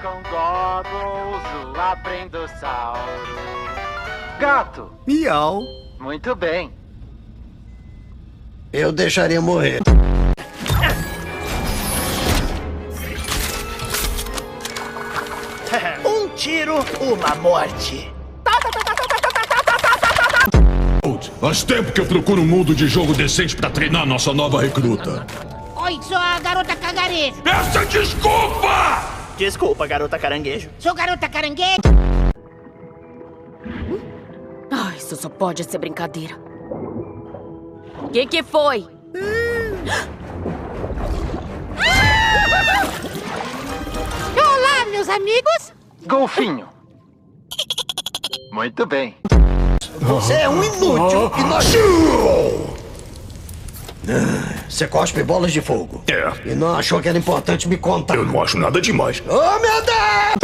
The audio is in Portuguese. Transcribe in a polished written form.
com goggles, o aprendossauro. Gato. Miau. Muito bem. Eu deixaria morrer. Um tiro, uma morte. Faz tempo que eu procuro um mundo de jogo decente pra treinar nossa nova recruta. Oi, sou a garota cagarejo. Essa é desculpa! Desculpa, garota caranguejo. Sou garota caranguejo. Ai, isso só pode ser brincadeira. Que foi? Olá, meus amigos. Golfinho. Muito bem. Você é um inútil e nós... Você cospe bolas de fogo. É. E não achou que era importante me contar. Eu não acho nada demais. Oh, meu Deus!